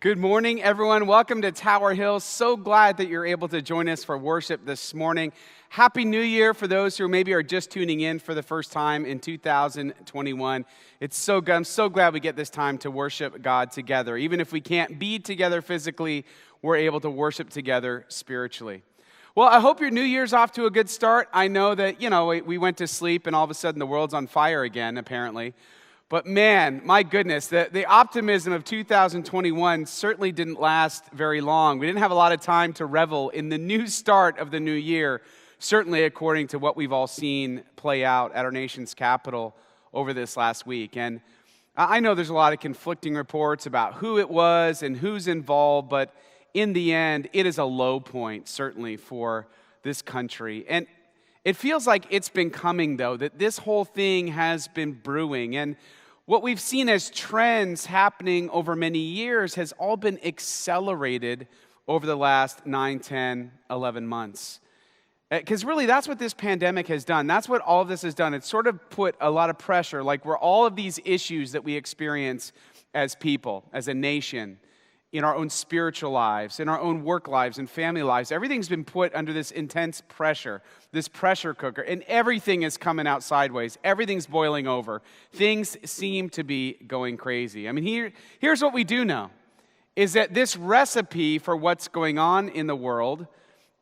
Good morning, everyone. Welcome to Tower Hill. So glad that you're able to join us for worship this morning. Happy New Year for those who maybe are just tuning in for the first time in 2021. It's so good. I'm so glad we get this time to worship God together. Even if we can't be together physically, we're able to worship together spiritually. Well, I hope your New Year's off to a good start. I know that, we went to sleep and all of a sudden the world's on fire again, apparently. But man, my goodness, the optimism of 2021 certainly didn't last very long. We didn't have a lot of time to revel in the new start of the new year, certainly according to what we've all seen play out at our nation's capital over this last week. And I know there's a lot of conflicting reports about who it was and who's involved, but in the end, it is a low point, certainly, for this country. And it feels like it's been coming, though, that this whole thing has been brewing. And what we've seen as trends happening over many years has all been accelerated over the last 9, 10, 11 months. Because really, that's what this pandemic has done. That's what all of this has done. It's sort of put a lot of pressure, like where all of these issues that we experience as people, as a nation, in our own spiritual lives, in our own work lives and family lives, everything's been put under this intense pressure, this pressure cooker, and everything is coming out sideways. Everything's boiling over. Things seem to be going crazy. I mean, here's what we do know, is that this recipe for what's going on in the world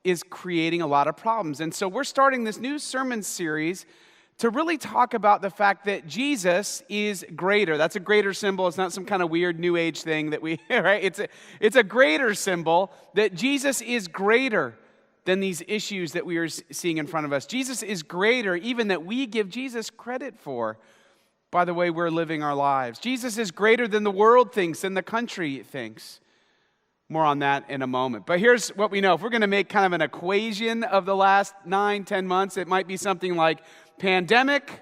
is creating a lot of problems. And so we're starting this new sermon series to really talk about the fact that Jesus is greater. That's a greater symbol. It's not some kind of weird New Age thing that we, right? It's a greater symbol that Jesus is greater than these issues that we are seeing in front of us. Jesus is greater even that we give Jesus credit for by the way we're living our lives. Jesus is greater than the world thinks, than the country thinks. More on that in a moment. But here's what we know. If we're going to make kind of an equation of the last 9, 10 months, it might be something like pandemic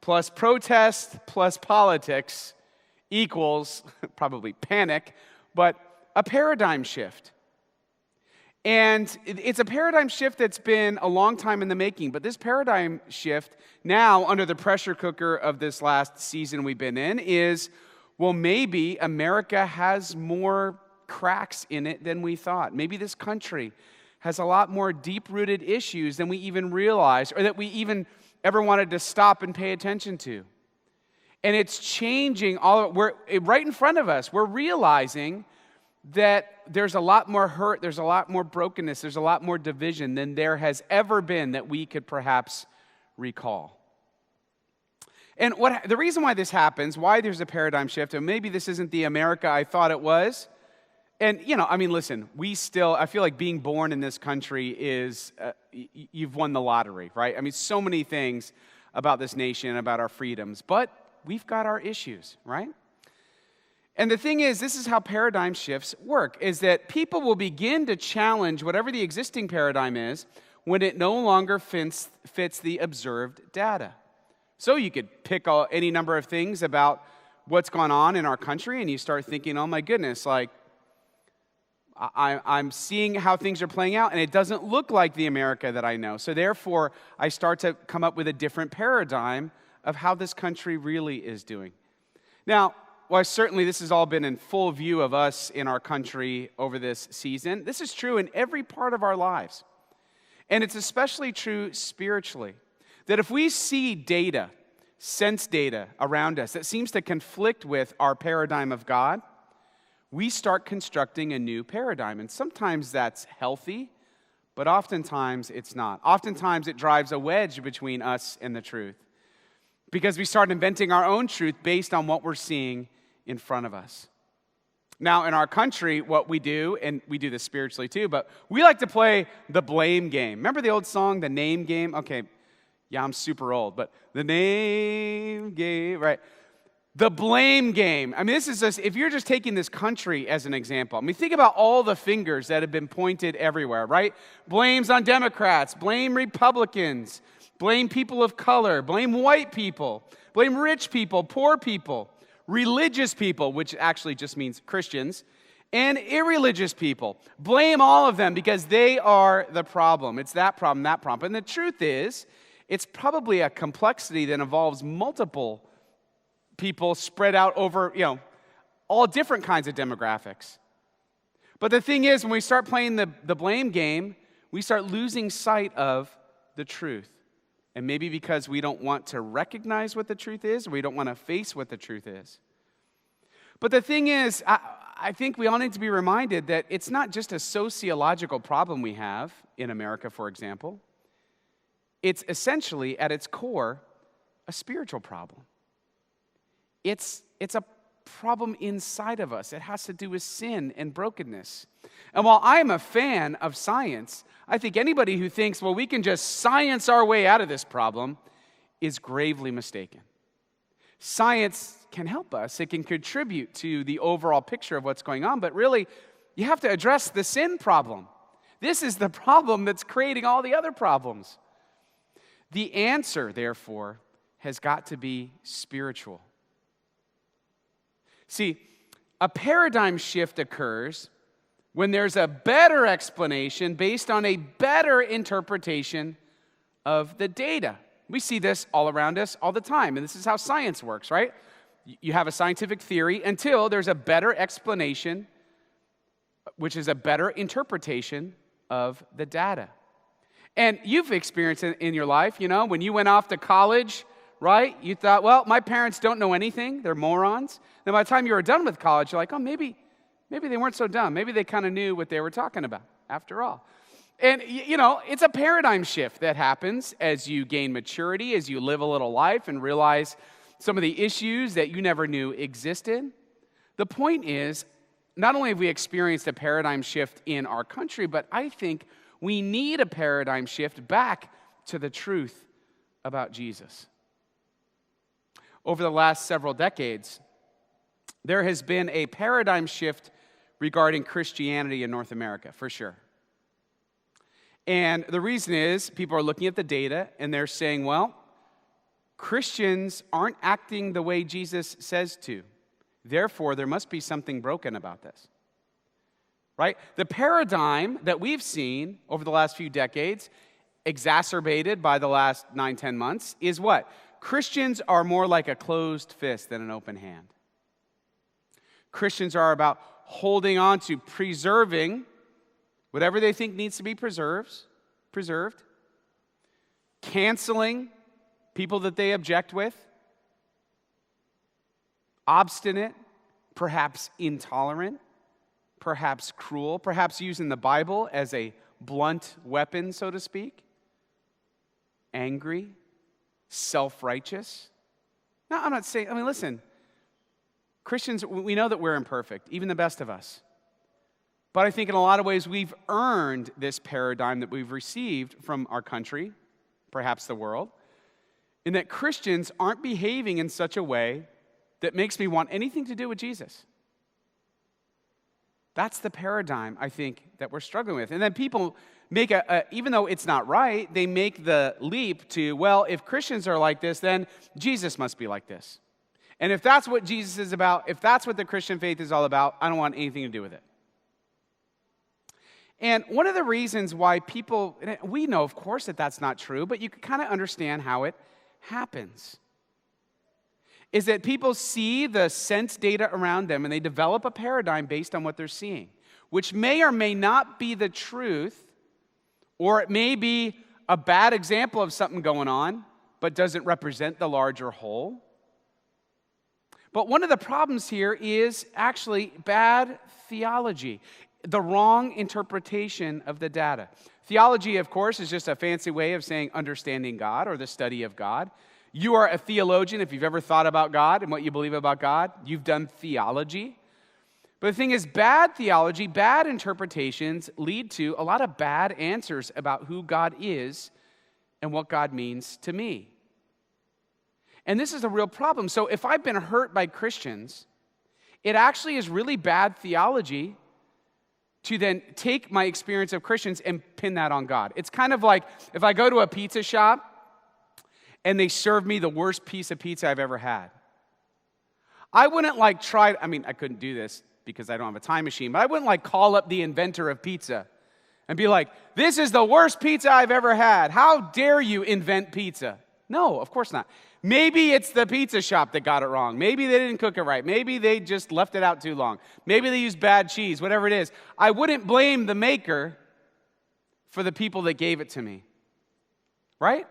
plus protest plus politics equals probably panic, but a paradigm shift. And it's a paradigm shift that's been a long time in the making, but this paradigm shift now under the pressure cooker of this last season we've been in is, well, maybe America has more cracks in it than we thought. Maybe this country has a lot more deep-rooted issues than we even realized or that we even ever wanted to stop and pay attention to. And it's changing right in front of us. We're realizing that there's a lot more hurt, there's a lot more brokenness, there's a lot more division than there has ever been that we could perhaps recall. And the reason why this happens, why there's a paradigm shift, and maybe this isn't the America I thought it was. And, listen, I feel like being born in this country is, you've won the lottery, right? I mean, so many things about this nation, about our freedoms, but we've got our issues, right? And the thing is, this is how paradigm shifts work, is that people will begin to challenge whatever the existing paradigm is when it no longer fits the observed data. So you could pick any number of things about what's gone on in our country, and you start thinking, oh my goodness, like, I'm seeing how things are playing out, and it doesn't look like the America that I know. So therefore, I start to come up with a different paradigm of how this country really is doing. Now, while certainly this has all been in full view of us in our country over this season, this is true in every part of our lives. And it's especially true spiritually. That if we see data, sense data around us that seems to conflict with our paradigm of God, we start constructing a new paradigm. And sometimes that's healthy, but oftentimes it's not. Oftentimes it drives a wedge between us and the truth because we start inventing our own truth based on what we're seeing in front of us. Now, in our country, what we do, and we do this spiritually too, but we like to play the blame game. Remember the old song, The Name Game? Okay, yeah, I'm super old, but the name game, right? The blame game. I mean, this is just, if you're just taking this country as an example, I mean, think about all the fingers that have been pointed everywhere, right? Blames on Democrats, blame Republicans, blame people of color, blame white people, blame rich people, poor people, religious people, which actually just means Christians, and irreligious people. Blame all of them because they are the problem. It's that problem, that problem. And the truth is, it's probably a complexity that involves multiple people spread out over, all different kinds of demographics. But the thing is, when we start playing the blame game, we start losing sight of the truth. And maybe because we don't want to recognize what the truth is, or we don't want to face what the truth is. But the thing is, I think we all need to be reminded that it's not just a sociological problem we have in America, for example. It's essentially, at its core, a spiritual problem. It's a problem inside of us. It has to do with sin and brokenness. And while I am a fan of science, I think anybody who thinks, well, we can just science our way out of this problem is gravely mistaken. Science can help us. It can contribute to the overall picture of what's going on, but really, you have to address the sin problem. This is the problem that's creating all the other problems. The answer, therefore, has got to be spiritual. See, a paradigm shift occurs when there's a better explanation based on a better interpretation of the data. We see this all around us all the time, and this is how science works, right? You have a scientific theory until there's a better explanation, which is a better interpretation of the data. And you've experienced it in your life, when you went off to college, right? You thought, well, my parents don't know anything. They're morons. Then by the time you were done with college, you're like, oh, maybe they weren't so dumb. Maybe they kind of knew what they were talking about after all. And, it's a paradigm shift that happens as you gain maturity, as you live a little life and realize some of the issues that you never knew existed. The point is, not only have we experienced a paradigm shift in our country, but I think we need a paradigm shift back to the truth about Jesus. Over the last several decades, there has been a paradigm shift regarding Christianity in North America, for sure. And the reason is people are looking at the data and they're saying, well, Christians aren't acting the way Jesus says to. Therefore, there must be something broken about this. Right? The paradigm that we've seen over the last few decades, exacerbated by the last 9-10 months, is what? Christians are more like a closed fist than an open hand. Christians are about holding on to preserving whatever they think needs to be preserved, canceling people that they object with, obstinate, perhaps intolerant, perhaps cruel, perhaps using the Bible as a blunt weapon, so to speak, angry, self-righteous. Now, I'm not saying, listen, Christians, we know that we're imperfect, even the best of us. But I think in a lot of ways we've earned this paradigm that we've received from our country, perhaps the world, in that Christians aren't behaving in such a way that makes me want anything to do with Jesus. That's the paradigm, I think, that we're struggling with. And then people make even though it's not right, they make the leap to, well, if Christians are like this, then Jesus must be like this. And if that's what Jesus is about, if that's what the Christian faith is all about, I don't want anything to do with it. And one of the reasons why people, we know, of course, that that's not true, but you can kind of understand how it happens, is that people see the sense data around them and they develop a paradigm based on what they're seeing, which may or may not be the truth, or it may be a bad example of something going on, but doesn't represent the larger whole. But one of the problems here is actually bad theology, the wrong interpretation of the data. Theology, of course, is just a fancy way of saying understanding God or the study of God. You are a theologian if you've ever thought about God and what you believe about God. You've done theology. But the thing is, bad theology, bad interpretations lead to a lot of bad answers about who God is and what God means to me. And this is a real problem. So if I've been hurt by Christians, it actually is really bad theology to then take my experience of Christians and pin that on God. It's kind of like if I go to a pizza shop and they serve me the worst piece of pizza I've ever had. I wouldn't I couldn't do this because I don't have a time machine, but I wouldn't call up the inventor of pizza and be like, this is the worst pizza I've ever had. How dare you invent pizza? No, of course not. Maybe it's the pizza shop that got it wrong. Maybe they didn't cook it right. Maybe they just left it out too long. Maybe they used bad cheese, whatever it is. I wouldn't blame the maker for the people that gave it to me, right?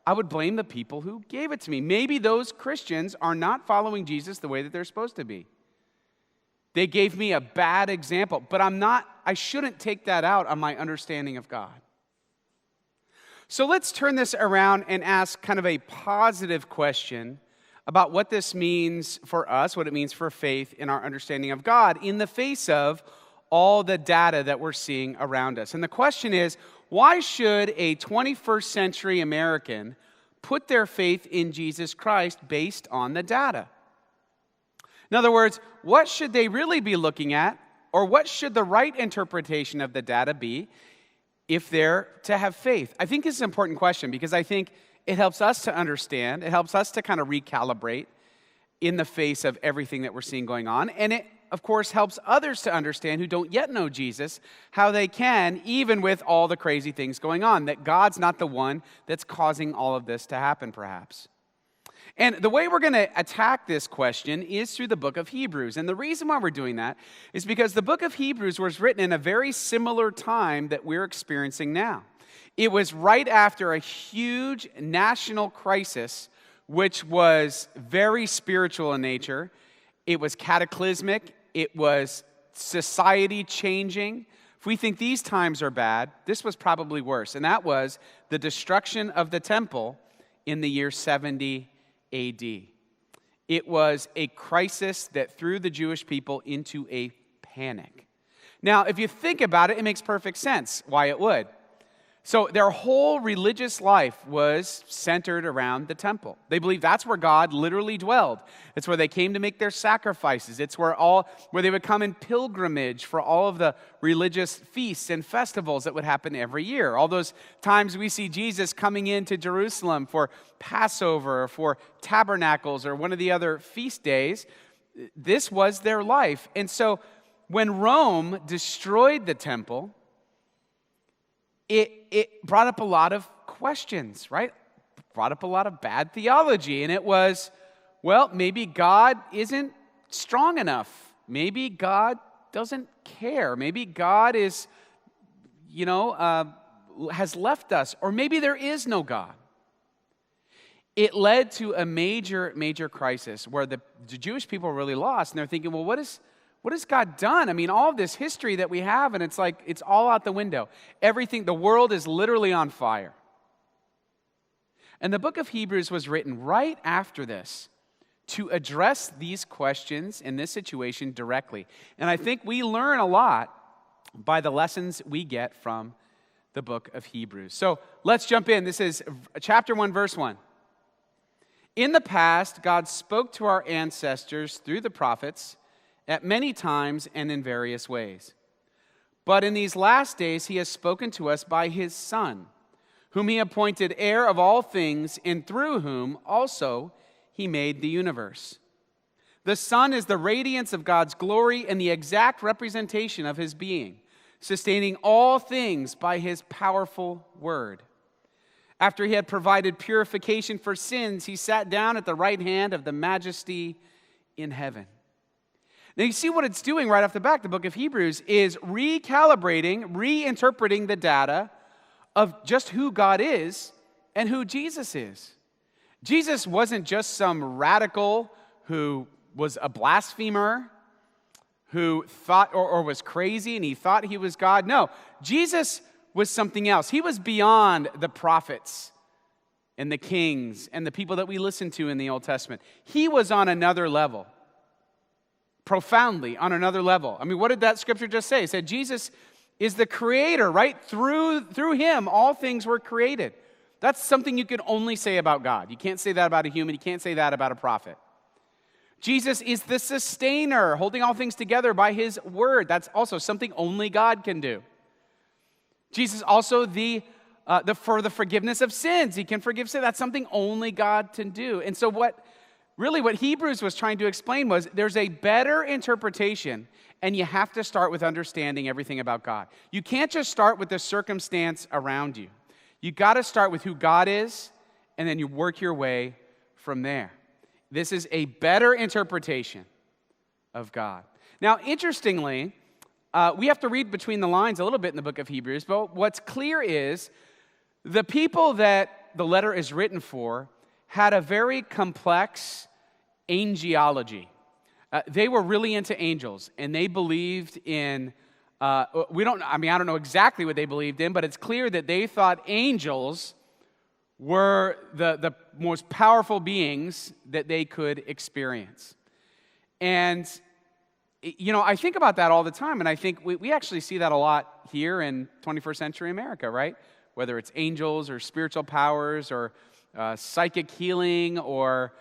I would blame the people who gave it to me. Maybe those Christians are not following Jesus the way that they're supposed to be. They gave me a bad example, but I shouldn't take that out on my understanding of God. So let's turn this around and ask kind of a positive question about what this means for us, what it means for faith in our understanding of God in the face of all the data that we're seeing around us. And the question is, why should a 21st century American put their faith in Jesus Christ based on the data? In other words, what should they really be looking at, or what should the right interpretation of the data be if they're to have faith? I think this is an important question because I think it helps us to understand, it helps us to kind of recalibrate in the face of everything that we're seeing going on, and it, of course, helps others to understand who don't yet know Jesus, how they can, even with all the crazy things going on, that God's not the one that's causing all of this to happen, perhaps. And the way we're going to attack this question is through the book of Hebrews. And the reason why we're doing that is because the book of Hebrews was written in a very similar time that we're experiencing now. It was right after a huge national crisis, which was very spiritual in nature. It was cataclysmic. It was society changing. If we think these times are bad, this was probably worse. And that was the destruction of the temple in the year 70 AD. It was a crisis that threw the Jewish people into a panic. Now, if you think about it, it makes perfect sense why it would. So their whole religious life was centered around the temple. They believed that's where God literally dwelled. It's where they came to make their sacrifices. It's where they would come in pilgrimage for all of the religious feasts and festivals that would happen every year. All those times we see Jesus coming into Jerusalem for Passover, or for Tabernacles, or one of the other feast days. This was their life. And so when Rome destroyed the temple, it brought up a lot of questions, right? Brought up a lot of bad theology. And it was, well, maybe God isn't strong enough. Maybe God doesn't care. Maybe God is, has left us. Or maybe there is no God. It led to a major, major crisis where the Jewish people were really lost. And they're thinking, well, what has God done? I mean, all of this history that we have, and it's like, it's all out the window. Everything, the world is literally on fire. And the book of Hebrews was written right after this to address these questions in this situation directly. And I think we learn a lot by the lessons we get from the book of Hebrews. So let's jump in. This is chapter 1, verse 1. In the past, God spoke to our ancestors through the prophets at many times and in various ways. But in these last days, he has spoken to us by his Son, whom he appointed heir of all things, and through whom also he made the universe. The Son is the radiance of God's glory and the exact representation of his being, sustaining all things by his powerful word. After he had provided purification for sins, he sat down at the right hand of the Majesty in heaven. Now you see what it's doing right off the bat. The book of Hebrews is recalibrating, reinterpreting the data of just who God is and who Jesus is. Jesus wasn't just some radical who was a blasphemer, who thought or was crazy and he thought he was God. No, Jesus was something else. He was beyond the prophets and the kings and the people that we listen to in the Old Testament. He was on another level. Profoundly on another level. I mean, what did that scripture just say? It said Jesus is the creator, right? Through him, all things were created. That's something you can only say about God. You can't say that about a human. You can't say that about a prophet. Jesus is the sustainer, holding all things together by his word. That's also something only God can do. Jesus also for the forgiveness of sins. He can forgive sin. That's something only God can do. And so what Hebrews was trying to explain was there's a better interpretation, and you have to start with understanding everything about God. You can't just start with the circumstance around you. You got to start with who God is, and then you work your way from there. This is a better interpretation of God. Now, interestingly, we have to read between the lines a little bit in the book of Hebrews, but what's clear is the people that the letter is written for had a very complex angelology. They were really into angels, and they believed in, I don't know exactly what they believed in, but it's clear that they thought angels were the most powerful beings that they could experience. And, I think about that all the time, and I think we actually see that a lot here in 21st century America, right? Whether it's angels or spiritual powers or psychic healing or,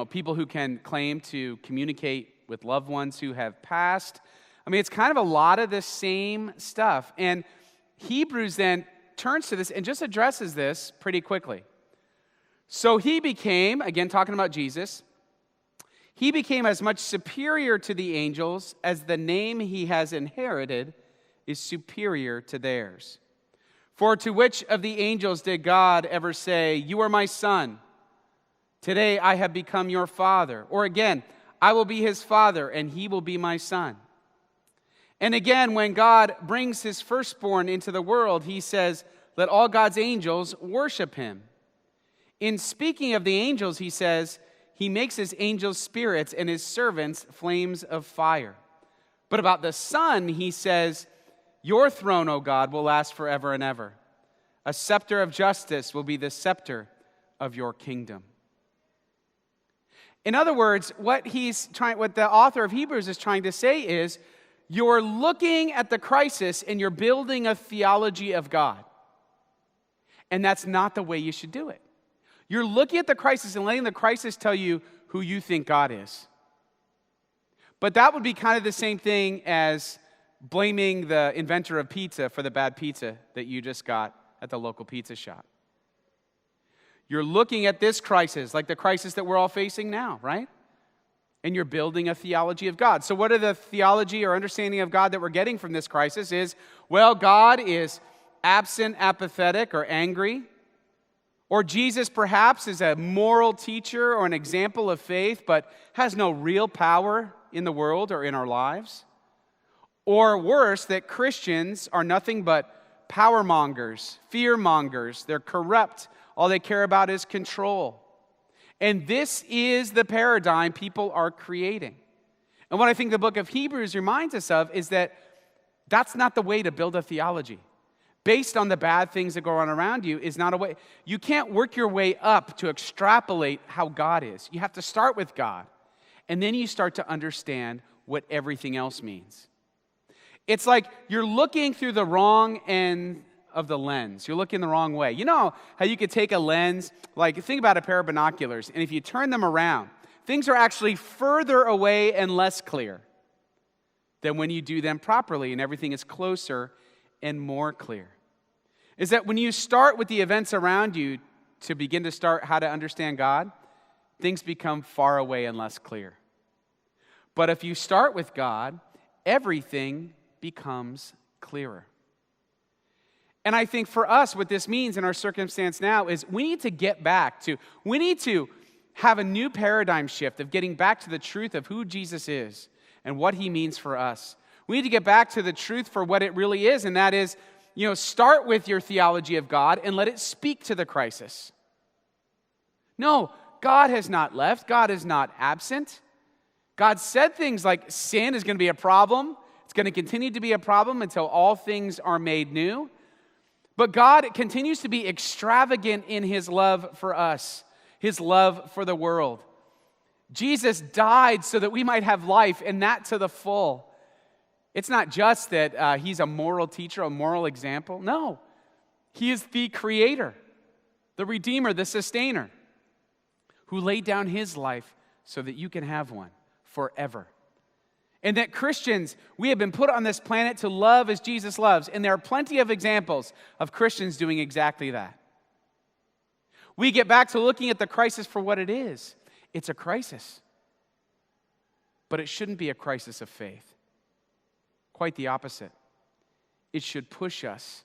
people who can claim to communicate with loved ones who have passed. I mean, it's kind of a lot of the same stuff. And Hebrews then turns to this and just addresses this pretty quickly. So he became, again talking about Jesus, he became as much superior to the angels as the name he has inherited is superior to theirs. For to which of the angels did God ever say, "You are my son. Today I have become your father"? Or again, "I will be his father and he will be my son"? And again, when God brings his firstborn into the world, he says, "Let all God's angels worship him." In speaking of the angels, he says, he makes his angels spirits and his servants flames of fire. But about the Son, he says, "Your throne, O God, will last forever and ever. A scepter of justice will be the scepter of your kingdom." In other words, what the author of Hebrews is trying to say is, you're looking at the crisis and you're building a theology of God. And that's not the way you should do it. You're looking at the crisis and letting the crisis tell you who you think God is. But that would be kind of the same thing as blaming the inventor of pizza for the bad pizza that you just got at the local pizza shop. You're looking at this crisis like the crisis that we're all facing now, right? And you're building a theology of God. So what are the theology or understanding of God that we're getting from this crisis is, well, God is absent, apathetic, or angry. Or Jesus perhaps is a moral teacher or an example of faith, but has no real power in the world or in our lives. Or worse, that Christians are nothing but power mongers, fear mongers. They're corrupt. All they care about is control. And this is the paradigm people are creating. And what I think the book of Hebrews reminds us of is that that's not the way to build a theology. Based on the bad things that go on around you is not a way. You can't work your way up to extrapolate how God is. You have to start with God. And then you start to understand what everything else means. It's like you're looking through the wrong end of the lens. You're looking the wrong way. You know how you could take a lens, like think about a pair of binoculars, and if you turn them around, things are actually further away and less clear than when you do them properly, and everything is closer and more clear. Is that when you start with the events around you to begin to start how to understand God, things become far away and less clear. But if you start with God, everything becomes clearer. And I think for us, what this means in our circumstance now is we need to have a new paradigm shift of getting back to the truth of who Jesus is and what he means for us. We need to get back to the truth for what it really is, and that is, start with your theology of God and let it speak to the crisis. No, God has not left. God is not absent. God said things like sin is going to be a problem. It's going to continue to be a problem until all things are made new. But God continues to be extravagant in his love for us, his love for the world. Jesus died so that we might have life, and that to the full. It's not just that he's a moral teacher, a moral example. No, he is the creator, the redeemer, the sustainer, who laid down his life so that you can have one forever. And that Christians, we have been put on this planet to love as Jesus loves. And there are plenty of examples of Christians doing exactly that. We get back to looking at the crisis for what it is. It's a crisis. But it shouldn't be a crisis of faith. Quite the opposite. It should push us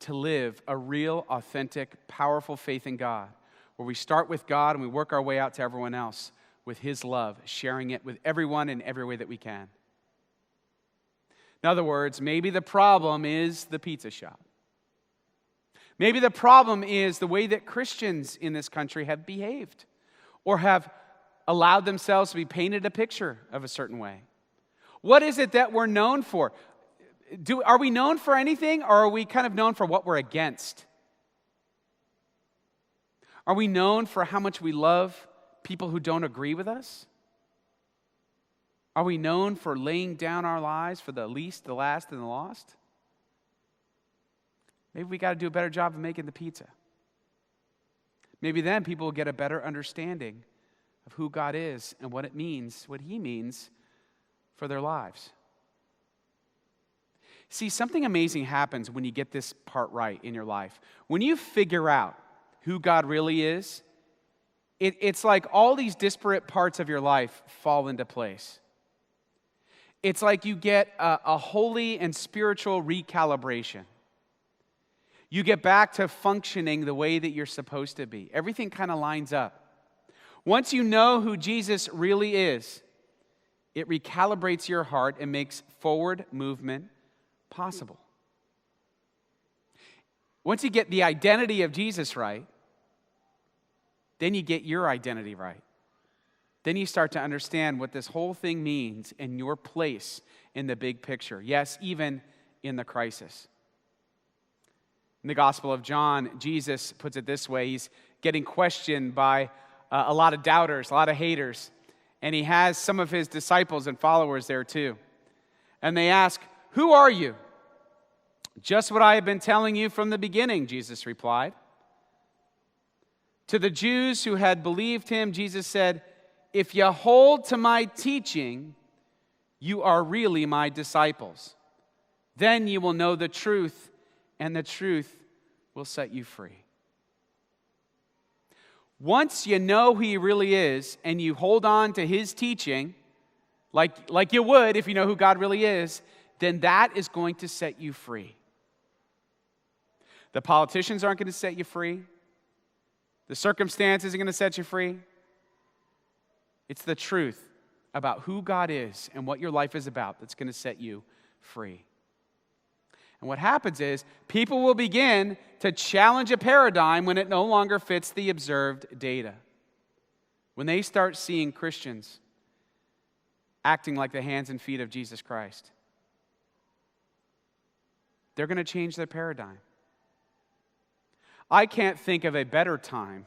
to live a real, authentic, powerful faith in God, where we start with God and we work our way out to everyone else with His love, sharing it with everyone in every way that we can. In other words, maybe the problem is the pizza shop. Maybe the problem is the way that Christians in this country have behaved or have allowed themselves to be painted a picture of a certain way. What is it that we're known for? Are we known for anything, or are we kind of known for what we're against? Are we known for how much we love people who don't agree with us? Are we known for laying down our lives for the least, the last, and the lost? Maybe we got to do a better job of making the pizza. Maybe then people will get a better understanding of who God is and what it means, what He means for their lives. See, something amazing happens when you get this part right in your life. When you figure out who God really is, it's like all these disparate parts of your life fall into place. It's like you get a holy and spiritual recalibration. You get back to functioning the way that you're supposed to be. Everything kind of lines up. Once you know who Jesus really is, it recalibrates your heart and makes forward movement possible. Once you get the identity of Jesus right, then you get your identity right. Then you start to understand what this whole thing means and your place in the big picture. Yes, even in the crisis. In the Gospel of John, Jesus puts it this way. He's getting questioned by a lot of doubters, a lot of haters. And he has some of his disciples and followers there too. And they ask, "Who are you?" "Just what I have been telling you from the beginning," Jesus replied. To the Jews who had believed him, Jesus said, "If you hold to my teaching, you are really my disciples. Then you will know the truth, and the truth will set you free." Once you know who He really is, and you hold on to His teaching, like you would if you know who God really is, then that is going to set you free. The politicians aren't going to set you free. The circumstances are going to set you free. It's the truth about who God is and what your life is about that's going to set you free. And what happens is people will begin to challenge a paradigm when it no longer fits the observed data. When they start seeing Christians acting like the hands and feet of Jesus Christ, they're going to change their paradigm. I can't think of a better time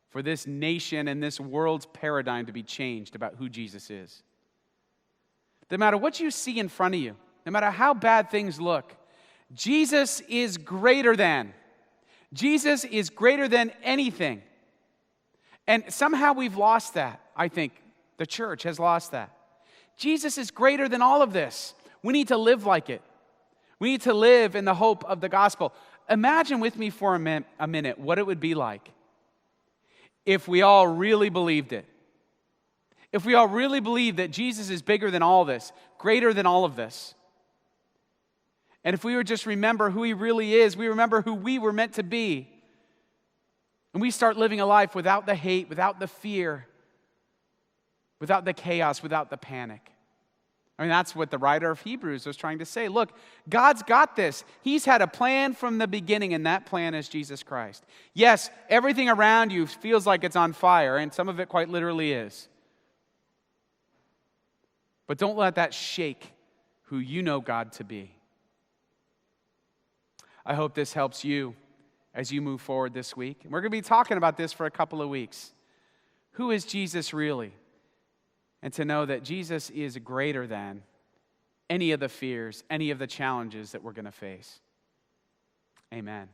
for this nation and this world's paradigm to be changed about who Jesus is. No matter what you see in front of you, no matter how bad things look, Jesus is greater than. Jesus is greater than anything. And somehow we've lost that, I think. The church has lost that. Jesus is greater than all of this. We need to live like it. We need to live in the hope of the gospel. Imagine with me for a minute what it would be like if we all really believed it. If we all really believed that Jesus is bigger than all this, greater than all of this. And if we would just remember who He really is, we remember who we were meant to be, and we start living a life without the hate, without the fear, without the chaos, without the panic. I mean, that's what the writer of Hebrews was trying to say. Look, God's got this. He's had a plan from the beginning, and that plan is Jesus Christ. Yes, everything around you feels like it's on fire, and some of it quite literally is. But don't let that shake who you know God to be. I hope this helps you as you move forward this week. And we're going to be talking about this for a couple of weeks. Who is Jesus really? And to know that Jesus is greater than any of the fears, any of the challenges that we're going to face. Amen.